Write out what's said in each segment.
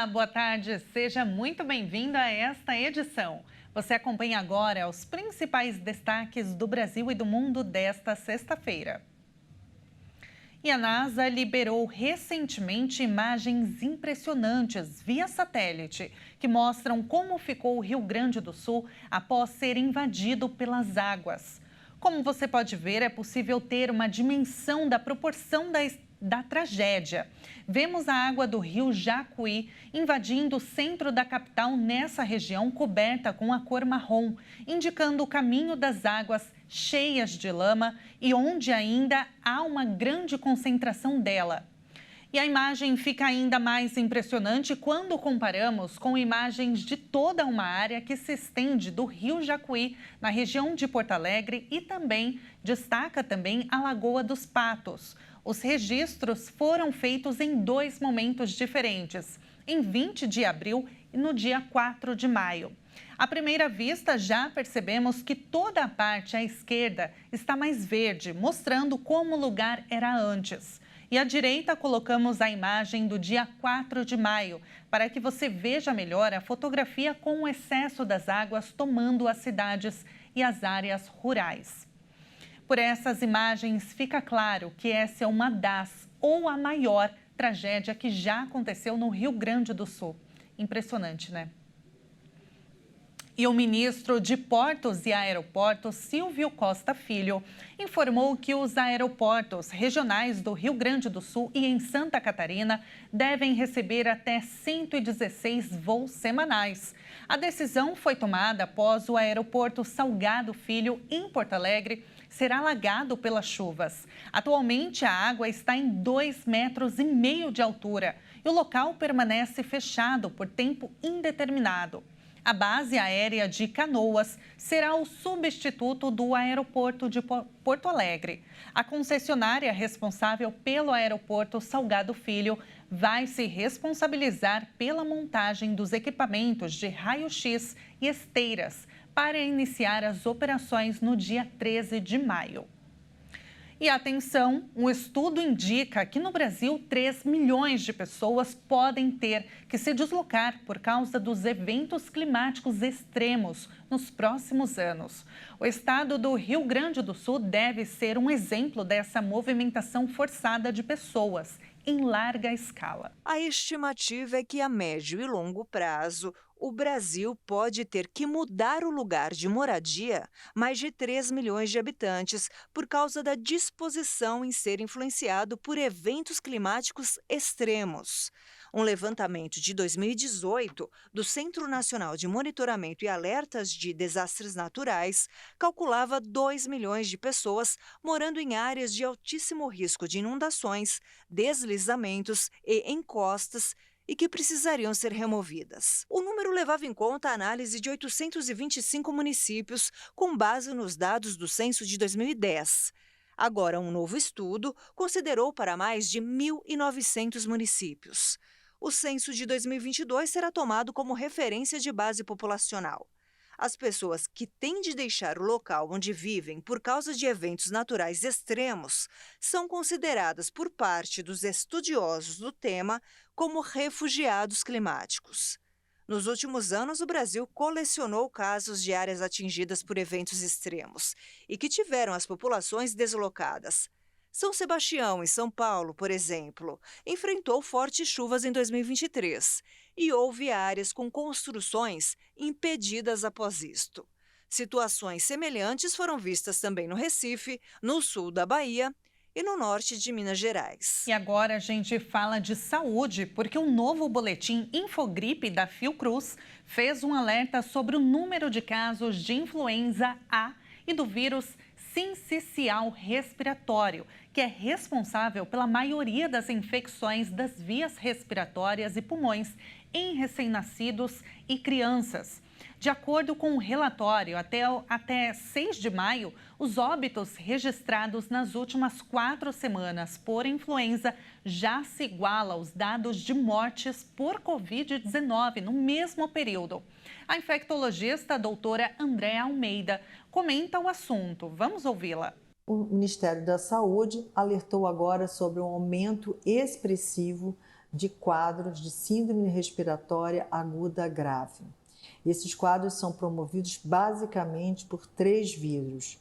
boa tarde. Seja muito bem-vindo a esta edição. Você acompanha agora os principais destaques do Brasil e do mundo desta sexta-feira. E a NASA liberou recentemente imagens impressionantes via satélite que mostram como ficou o Rio Grande do Sul após ser invadido pelas águas. Como você pode ver, é possível ter uma dimensão da proporção da tragédia. Vemos a água do rio Jacuí invadindo o centro da capital nessa região coberta com a cor marrom, indicando o caminho das águas cheias de lama e onde ainda há uma grande concentração dela. E a imagem fica ainda mais impressionante quando comparamos com imagens de toda uma área que se estende do Rio Jacuí, na região de Porto Alegre, e também destaca a Lagoa dos Patos. Os registros foram feitos em dois momentos diferentes, em 20 de abril e no dia 4 de maio. À primeira vista, já percebemos que toda a parte à esquerda está mais verde, mostrando como o lugar era antes. E à direita, colocamos a imagem do dia 4 de maio, para que você veja melhor a fotografia com o excesso das águas tomando as cidades e as áreas rurais. Por essas imagens, fica claro que essa é uma das, ou a maior, tragédia que já aconteceu no Rio Grande do Sul. Impressionante, né? E o ministro de Portos e Aeroportos, Silvio Costa Filho, informou que os aeroportos regionais do Rio Grande do Sul e em Santa Catarina devem receber até 116 voos semanais. A decisão foi tomada após o aeroporto Salgado Filho, em Porto Alegre, ser alagado pelas chuvas. Atualmente, a água está em 2,5 metros de altura e o local permanece fechado por tempo indeterminado. A base aérea de Canoas será o substituto do aeroporto de Porto Alegre. A concessionária responsável pelo aeroporto Salgado Filho vai se responsabilizar pela montagem dos equipamentos de raio-x e esteiras para iniciar as operações no dia 13 de maio. E atenção, um estudo indica que no Brasil 3 milhões de pessoas podem ter que se deslocar por causa dos eventos climáticos extremos nos próximos anos. O estado do Rio Grande do Sul deve ser um exemplo dessa movimentação forçada de pessoas em larga escala. A estimativa é que a médio e longo prazo, o Brasil pode ter que mudar o lugar de moradia mais de 3 milhões de habitantes por causa da disposição em ser influenciado por eventos climáticos extremos. Um levantamento de 2018 do Centro Nacional de Monitoramento e Alertas de Desastres Naturais calculava 2 milhões de pessoas morando em áreas de altíssimo risco de inundações, deslizamentos e encostas e que precisariam ser removidas. O número levava em conta a análise de 825 municípios com base nos dados do censo de 2010. Agora, um novo estudo considerou para mais de 1.900 municípios. O censo de 2022 será tomado como referência de base populacional. As pessoas que têm de deixar o local onde vivem por causa de eventos naturais extremos são consideradas por parte dos estudiosos do tema como refugiados climáticos. Nos últimos anos, o Brasil colecionou casos de áreas atingidas por eventos extremos e que tiveram as populações deslocadas. São Sebastião, em São Paulo, por exemplo, enfrentou fortes chuvas em 2023 e houve áreas com construções impedidas após isto. Situações semelhantes foram vistas também no Recife, no sul da Bahia e no norte de Minas Gerais. E agora a gente fala de saúde, porque um novo boletim Infogripe da Fiocruz fez um alerta sobre o número de casos de influenza A e do vírus sincicial respiratório, que é responsável pela maioria das infecções das vias respiratórias e pulmões em recém-nascidos e crianças. De acordo com o relatório, até 6 de maio, os óbitos registrados nas últimas 4 semanas por influenza já se igualam aos dados de mortes por Covid-19 no mesmo período. A infectologista a doutora Andréa Almeida comenta o assunto. Vamos ouvi-la. O Ministério da Saúde alertou agora sobre um aumento expressivo de quadros de síndrome respiratória aguda grave. Esses quadros são promovidos basicamente por 3 vírus.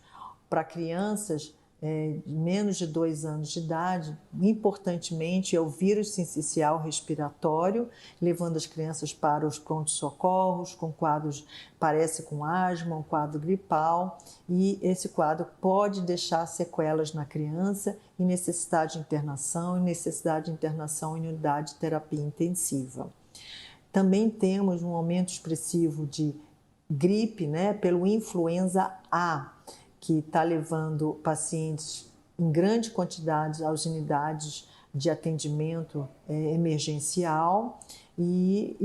Para crianças de menos de 2 anos de idade, importantemente é o vírus sincicial respiratório, levando as crianças para os prontos-socorros com quadros, parece com asma, um quadro gripal, e esse quadro pode deixar sequelas na criança e necessidade de internação em unidade de terapia intensiva. Também temos um aumento expressivo de gripe, pelo influenza A, que está levando pacientes em grande quantidade às unidades de atendimento emergencial e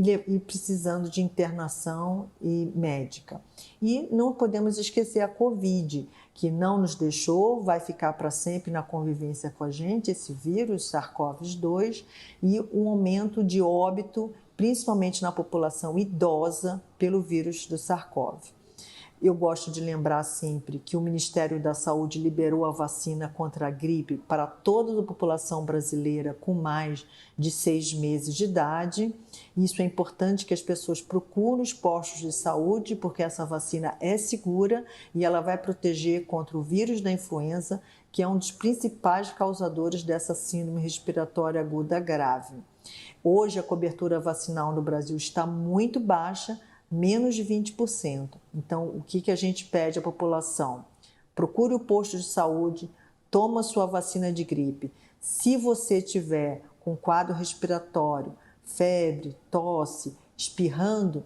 precisando de internação e médica. E não podemos esquecer a Covid, que não nos deixou, vai ficar para sempre na convivência com a gente, esse vírus, SARS-CoV-2, e um aumento de óbito, principalmente na população idosa, pelo vírus do SARS-CoV. Eu gosto de lembrar sempre que o Ministério da Saúde liberou a vacina contra a gripe para toda a população brasileira com mais de 6 meses de idade. Isso é importante que as pessoas procurem os postos de saúde, porque essa vacina é segura e ela vai proteger contra o vírus da influenza, que é um dos principais causadores dessa síndrome respiratória aguda grave. Hoje, a cobertura vacinal no Brasil está muito baixa, menos de 20%. Então, o que a gente pede à população? Procure o posto de saúde, toma sua vacina de gripe. Se você tiver com quadro respiratório, febre, tosse, espirrando,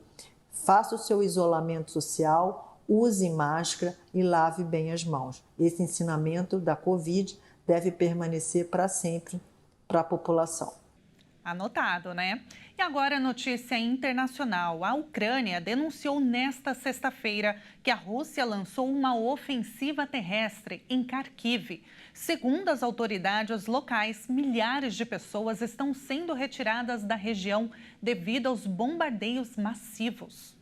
faça o seu isolamento social, use máscara e lave bem as mãos. Esse ensinamento da Covid deve permanecer para sempre para a população. Anotado, né? E agora, notícia internacional. A Ucrânia denunciou nesta sexta-feira que a Rússia lançou uma ofensiva terrestre em Kharkiv. Segundo as autoridades locais, milhares de pessoas estão sendo retiradas da região devido aos bombardeios massivos.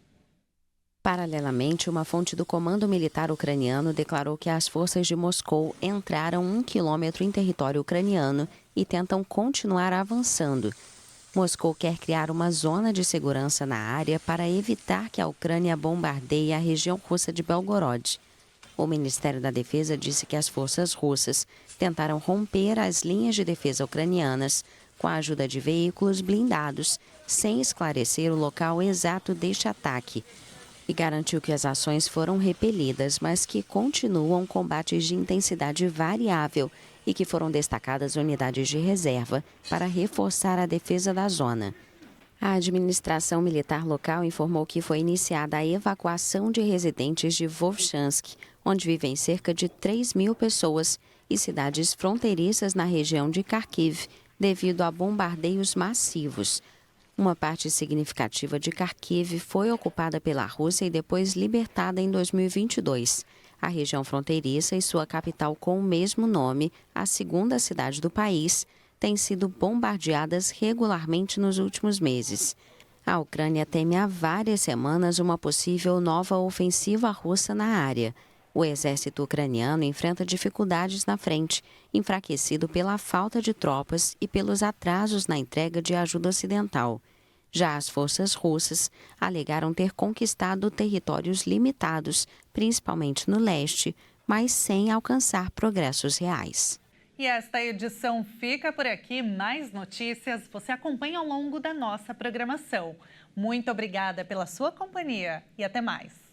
Paralelamente, uma fonte do comando militar ucraniano declarou que as forças de Moscou entraram 1 quilômetro em território ucraniano e tentam continuar avançando. Moscou quer criar uma zona de segurança na área para evitar que a Ucrânia bombardeie a região russa de Belgorod. O Ministério da Defesa disse que as forças russas tentaram romper as linhas de defesa ucranianas com a ajuda de veículos blindados, sem esclarecer o local exato deste ataque, e garantiu que as ações foram repelidas, mas que continuam combates de intensidade variável e que foram destacadas unidades de reserva para reforçar a defesa da zona. A administração militar local informou que foi iniciada a evacuação de residentes de Volchansk, onde vivem cerca de 3.000 pessoas, e cidades fronteiriças na região de Kharkiv, devido a bombardeios massivos. Uma parte significativa de Kharkiv foi ocupada pela Rússia e depois libertada em 2022. A região fronteiriça e sua capital com o mesmo nome, a segunda cidade do país, têm sido bombardeadas regularmente nos últimos meses. A Ucrânia teme há várias semanas uma possível nova ofensiva russa na área. O exército ucraniano enfrenta dificuldades na frente, enfraquecido pela falta de tropas e pelos atrasos na entrega de ajuda ocidental. Já as forças russas alegaram ter conquistado territórios limitados, principalmente no leste, mas sem alcançar progressos reais. E esta edição fica por aqui. Mais notícias você acompanha ao longo da nossa programação. Muito obrigada pela sua companhia e até mais.